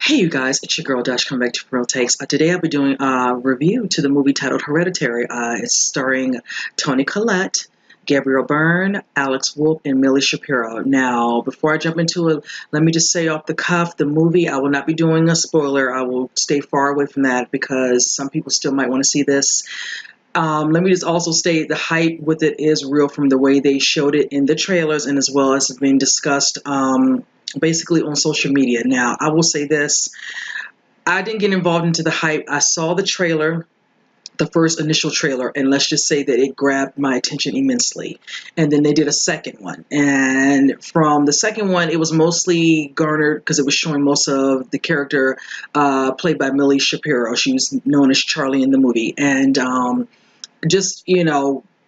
Hey you guys, it's your girl Dash coming back to Real Takes. Today I'll be doing a review to the movie titled Hereditary. It's starring Toni Collette, Gabriel Byrne, Alex Wolff, and Millie Shapiro. Now, before I jump into it, let me just say off the cuff, the movie, I will not be doing a spoiler. I will stay far away from that because some people still might want to see this. Let me just also state the hype with it is real from the way they showed it in the trailers and as well as it's being discussed basically on social media. Now, I will say this. I didn't get involved into the hype. I saw the trailer, the first initial trailer, and let's just say that it grabbed my attention immensely. And then they did a second one. And from the second one, it was mostly garnered because it was showing most of the character played by Millie Shapiro. She was known as Charlie in the movie. And just,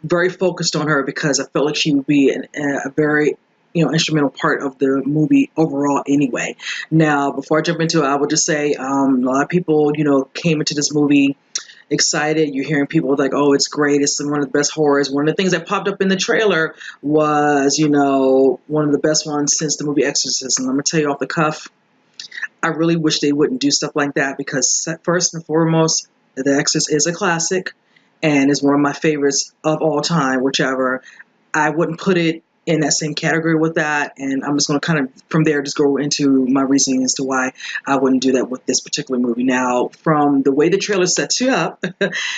very focused on her because I felt like she would be a very instrumental part of the movie overall anyway. Now, before I jump into it, I would just say a lot of people, came into this movie excited. You're hearing people like, oh, it's great. It's one of the best horrors. One of the things that popped up in the trailer was, one of the best ones since the movie Exorcist. And I'm going to tell you off the cuff, I really wish they wouldn't do stuff like that because first and foremost, The Exorcist is a classic and is one of my favorites of all time, whichever. I wouldn't put it in that same category with that, and I'm just going to kind of from there just go into my reasoning as to why I wouldn't do that with this particular movie. Now, from the way the trailer sets you up,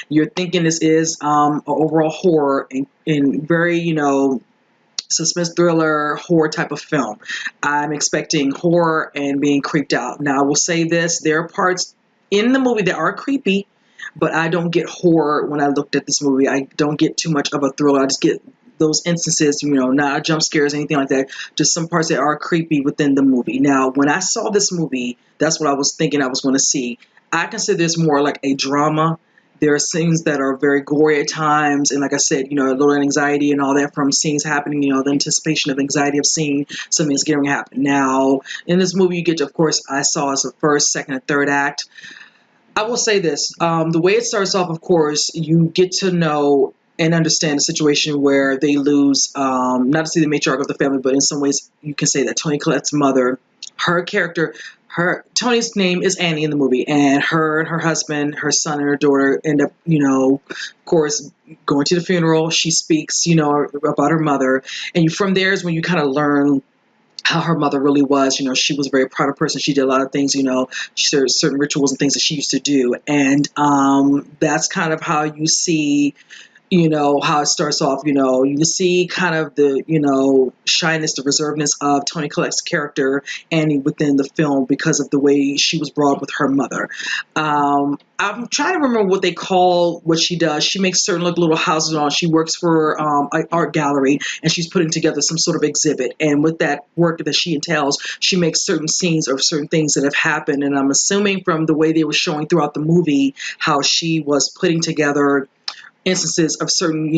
you're thinking this is an overall horror and very, suspense thriller horror type of film. I'm expecting horror and being creeped out. Now, I will say this, there are parts in the movie that are creepy, but I don't get horror when I looked at this movie. I don't get too much of a thriller. I just get those instances, not jump scares, anything like that, just some parts that are creepy within the movie. Now, when I saw this movie, that's what I was thinking I was going to see. I consider this more like a drama. There are scenes that are very gory at times, and like I said, a little anxiety and all that from scenes happening, the anticipation of anxiety of seeing something's going to happen. Now, in this movie, you get to, of course, I saw as the first, second, and third act. I will say this, the way it starts off, of course, you get to know and understand the situation where they lose, not to see the matriarch of the family, but in some ways you can say that Toni Collette's mother, her character, Tony's name is Annie in the movie, and her husband, her son, and her daughter end up, of course, going to the funeral. She speaks, about her mother, and from there is when you kind of learn how her mother really was. She was a very private person. She did a lot of things, she did certain rituals and things that she used to do, and that's kind of how you see how it starts off. You can see kind of the, shyness, the reservedness of Toni Collette's character, Annie, within the film because of the way she was brought up with her mother. I'm trying to remember what they call what she does. She makes certain little houses on. She works for an art gallery, and she's putting together some sort of exhibit. And with that work that she entails, she makes certain scenes of certain things that have happened. And I'm assuming from the way they were showing throughout the movie how she was putting together instances of certain,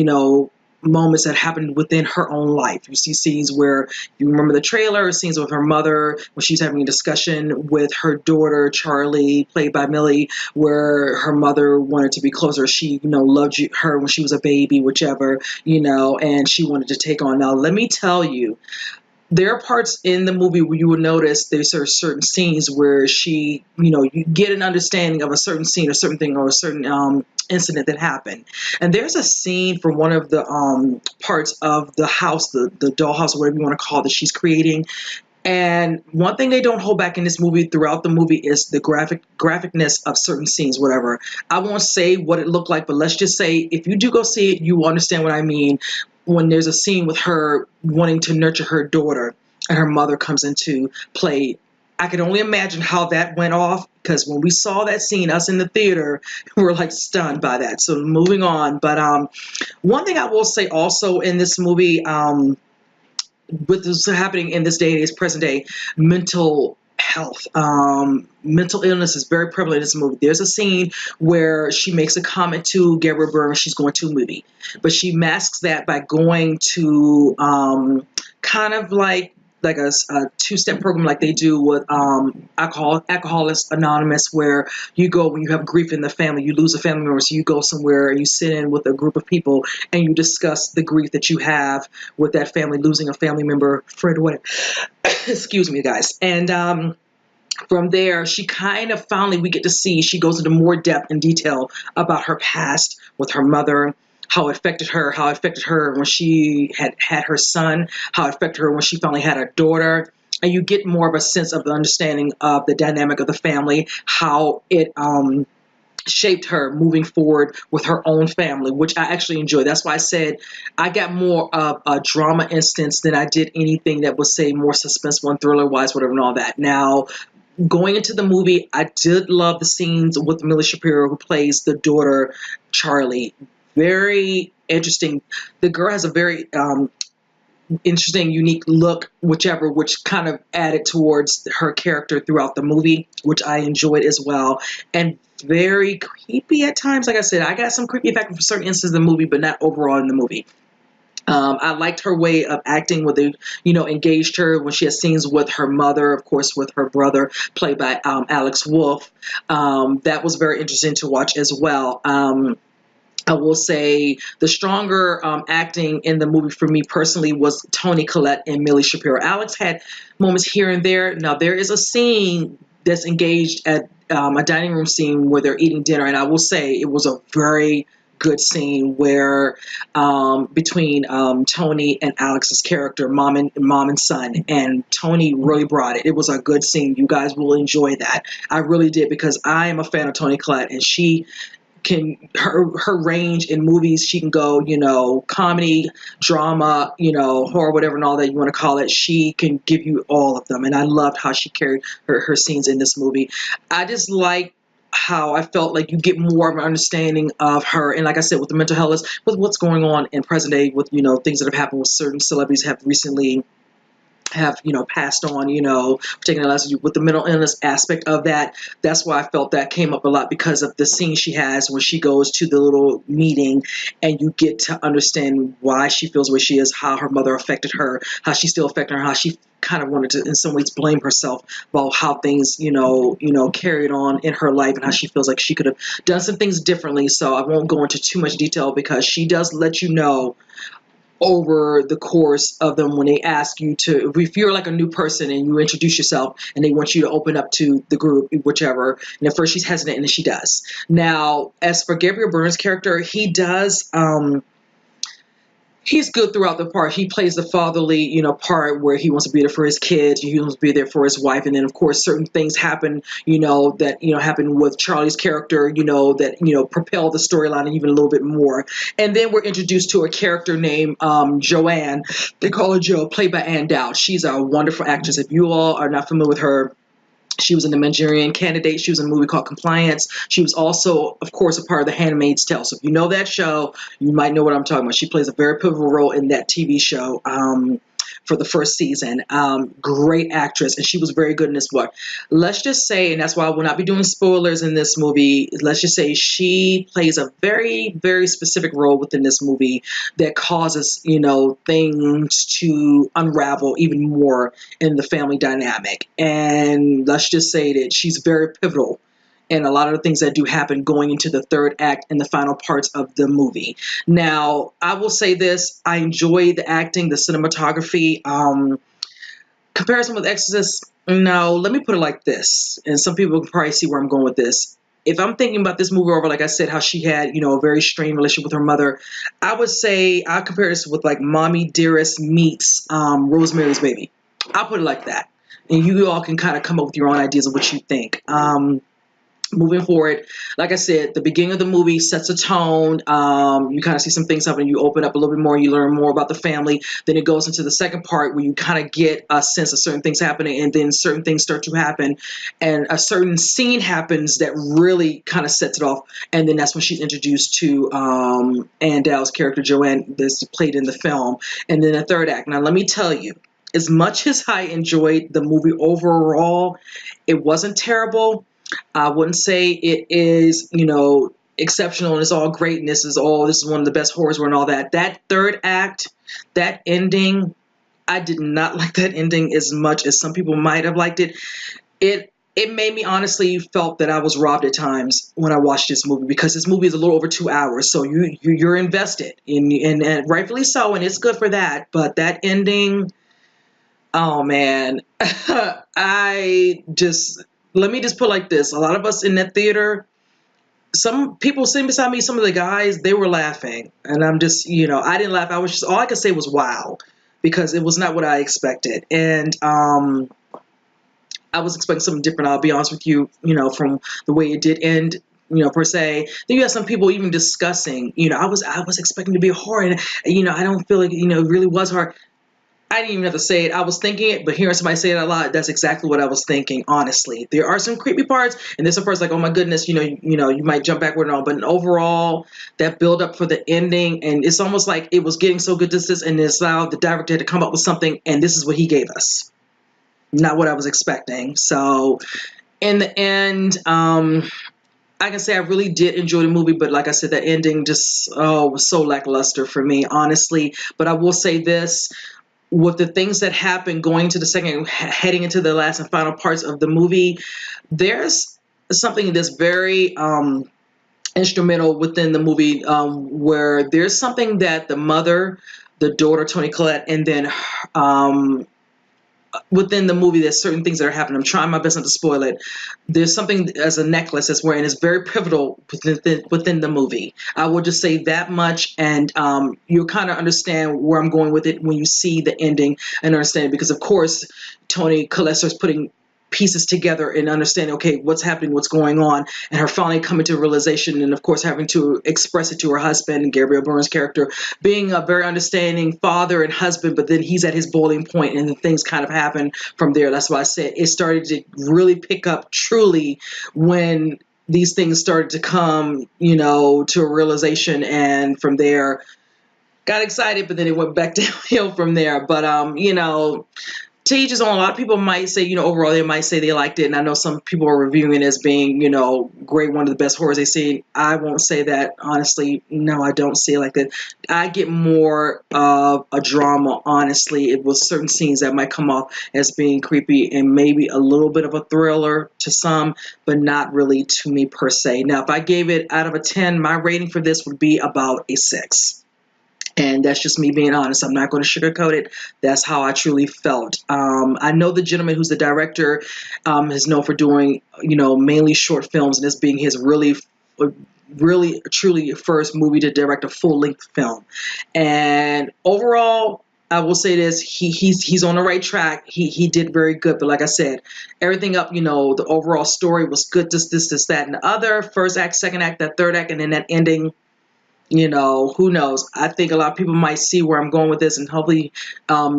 moments that happened within her own life. You see scenes where you remember the trailer, scenes with her mother when she's having a discussion with her daughter, Charlie, played by Millie, where her mother wanted to be closer. She, loved her when she was a baby, whichever, and she wanted to take on. Now, let me tell you, there are parts in the movie where you will notice there's certain scenes where she, you get an understanding of a certain scene or certain thing or a certain incident that happened. And there's a scene from one of the parts of the house, the dollhouse, or whatever you want to call it, that she's creating. And one thing they don't hold back in this movie throughout the movie is the graphicness of certain scenes, whatever. I won't say what it looked like, but let's just say if you do go see it, you will understand what I mean. When there's a scene with her wanting to nurture her daughter and her mother comes into play, I can only imagine how that went off, because when we saw that scene, us in the theater, we were like stunned by that. So moving on. But one thing I will say also in this movie, with this happening in this day and age, present day, mental health, mental illness is very prevalent in this movie. There's a scene where she makes a comment to Gabriel Byrne. She's going to a movie, but she masks that by going to kind of like a two-step program like they do with Alcoholics Anonymous, where you go when you have grief in the family, you lose a family member, so you go somewhere and you sit in with a group of people and you discuss the grief that you have with that family, losing a family member, friend, whatever. Excuse me, guys. And from there, she kind of finally we get to see she goes into more depth and detail about her past with her mother, how it affected her when she had her son, how it affected her when she finally had a daughter. And you get more of a sense of the understanding of the dynamic of the family, how it shaped her moving forward with her own family, which I actually enjoy. That's why I said I got more of a drama instance than I did anything that was, say, more suspenseful and thriller wise, whatever, and all that. Now, going into the movie, I did love the scenes with Millie Shapiro, who plays the daughter, Charlie. Very interesting. The girl has a very interesting, unique look, which kind of added towards her character throughout the movie, which I enjoyed as well. And very creepy at times. Like I said, I got some creepy effect for certain instances in the movie, but not overall in the movie. I liked her way of acting with the, engaged her when she had scenes with her mother, of course, with her brother, played by Alex Wolff. That was very interesting to watch as well. I will say the stronger acting in the movie for me personally was Toni Collette and Millie Shapiro. Alex had moments here and there. Now, there is a scene that's engaged at a dining room scene where they're eating dinner, and I will say it was a very good scene where between Toni and Alex's character, mom and son, and Toni really brought it. It was a good scene. You guys will enjoy that. I really did, because I am a fan of Toni Collette, and she can her range in movies, she can go, comedy, drama, horror, whatever and all that you want to call it. She can give you all of them, and I loved how she carried her scenes in this movie. I just like how I felt like you get more of an understanding of her, and like I said, with the mental health, with what's going on in present day, with things that have happened with certain celebrities have recently have passed on, taking a lesson with the mental illness aspect of that. That's why I felt that came up a lot, because of the scene she has when she goes to the little meeting, and you get to understand why she feels where she is, how her mother affected her, how she's still affecting her, how she kind of wanted to in some ways blame herself about how things carried on in her life, and how she feels like she could have done some things differently. So I won't go into too much detail, because she does let you know over the course of them, when they ask you to, if you're like a new person and you introduce yourself and they want you to open up to the group, whichever, and at first she's hesitant, and then she does. Now, as for Gabriel Byrne's character, he does he's good throughout the part. He plays the fatherly, part where he wants to be there for his kids, he wants to be there for his wife, and then of course certain things happen, that happen with Charlie's character, that propel the storyline even a little bit more. And then we're introduced to a character named Joanne. They call her Jo, played by Ann Dowd. She's a wonderful actress. If you all are not familiar with her, she was in The Manchurian Candidate. She was in a movie called Compliance. She was also, of course, a part of The Handmaid's Tale. So if you know that show, you might know what I'm talking about. She plays a very pivotal role in that TV show for the first season. Great actress, and she was very good in this work. Let's just say, and that's why I will not be doing spoilers in this movie, let's just say she plays a very, very specific role within this movie that causes, things to unravel even more in the family dynamic. And let's just say that she's very pivotal and a lot of the things that do happen going into the third act and the final parts of the movie. Now, I will say this: I enjoy the acting, the cinematography. Comparison with Exorcist, no, let me put it like this, and some people can probably see where I'm going with this. If I'm thinking about this movie over, like I said, how she had, a very strained relationship with her mother, I would say I compare this with like Mommy Dearest meets Rosemary's Baby. I'll put it like that. And you all can kind of come up with your own ideas of what you think. Moving forward, like I said, the beginning of the movie sets a tone. You kind of see some things happen. You open up a little bit more. You learn more about the family. Then it goes into the second part where you kind of get a sense of certain things happening, and then certain things start to happen, and a certain scene happens that really kind of sets it off. And then that's when she's introduced to Ann Dowd's character, Joanne, that's played in the film. And then the third act. Now, let me tell you, as much as I enjoyed the movie overall, it wasn't terrible. I wouldn't say it is, exceptional and it's all great and this is one of the best horrors and all that. That third act, that ending, I did not like that ending as much as some people might have liked it. It made me honestly felt that I was robbed at times when I watched this movie, because this movie is a little over 2 hours, so you're invested and rightfully so, and it's good for that. But that ending, oh man, I just let me just put it like this: a lot of us in that theater, some people sitting beside me, some of the guys, they were laughing, and I'm just, I didn't laugh. I was just, all I could say was wow, because it was not what I expected, and I was expecting something different. I'll be honest with you, from the way it did end. Per se. Then you have some people even discussing. I was expecting to be a horror, and I don't feel like it really was horror. I didn't even have to say it. I was thinking it, but hearing somebody say it out loud, that's exactly what I was thinking. Honestly, there are some creepy parts, and there's some parts like, oh my goodness, you might jump backward and all. But overall, that build up for the ending, and it's almost like it was getting so good, this, and it's allowed the director to come up with something, and this is what he gave us. Not what I was expecting. So, in the end, I can say I really did enjoy the movie, but like I said, the ending just was so lackluster for me, honestly. But I will say this: with the things that happen going to the second, heading into the last and final parts of the movie, there's something that's very instrumental within the movie, where there's something that the mother, the daughter, Toni Collette, and then within the movie, there's certain things that are happening. I'm trying my best not to spoil it. There's something as a necklace that's wearing is very pivotal within the movie. I will just say that much, and you'll kind of understand where I'm going with it when you see the ending and understand. Because of course, Toni Collette starts putting pieces together and understanding, okay, what's happening, what's going on, and her finally coming to a realization, and of course having to express it to her husband, Gabriel Byrne's character, being a very understanding father and husband, but then he's at his boiling point, and then things kind of happen from there. That's why I said it started to really pick up truly when these things started to come, to a realization, and from there got excited, but then it went back downhill from there. But to each his own. A lot of people might say, overall, they might say they liked it. And I know some people are reviewing it as being, great, one of the best horrors they've seen. I won't say that. Honestly, no, I don't see it like that. I get more of a drama, honestly. It was certain scenes that might come off as being creepy and maybe a little bit of a thriller to some, but not really to me per se. Now, if I gave it out of a 10, my rating for this would be about a 6. And that's just me being honest. I'm not going to sugarcoat it. That's how I truly felt. I know the gentleman who's the director is known for doing, mainly short films, and this being his really, truly first movie to direct a full-length film. And overall, I will say this: he's on the right track. He did very good. But like I said, everything up, the overall story was good. This, that, and the other. First act, second act, that third act, and then that ending. Who knows? I think a lot of people might see where I'm going with this, and hopefully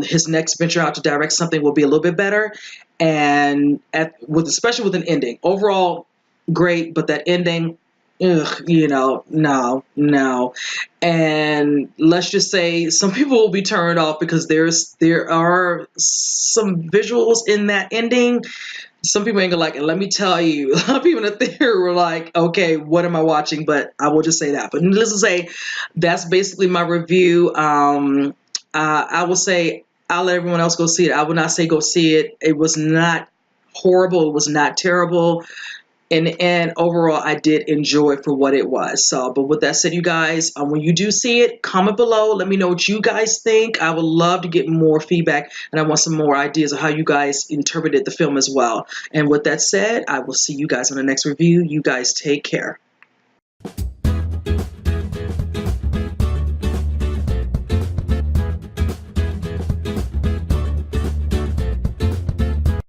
his next venture out to direct something will be a little bit better. And especially with an ending. Overall, great, but that ending, ugh, no. And let's just say some people will be turned off because there are some visuals in that ending. Some people ain't gonna like it. Let me tell you, a lot of people in the theater were like, okay, what am I watching? But I will just say that. But needless to say, that's basically my review. I will say I'll let everyone else go see it. I would not say go see it. It was not horrible. It was not terrible. And overall, I did enjoy it for what it was. So, but with that said, you guys, when you do see it, comment below. Let me know what you guys think. I would love to get more feedback, and I want some more ideas of how you guys interpreted the film as well. And with that said, I will see you guys on the next review. You guys take care.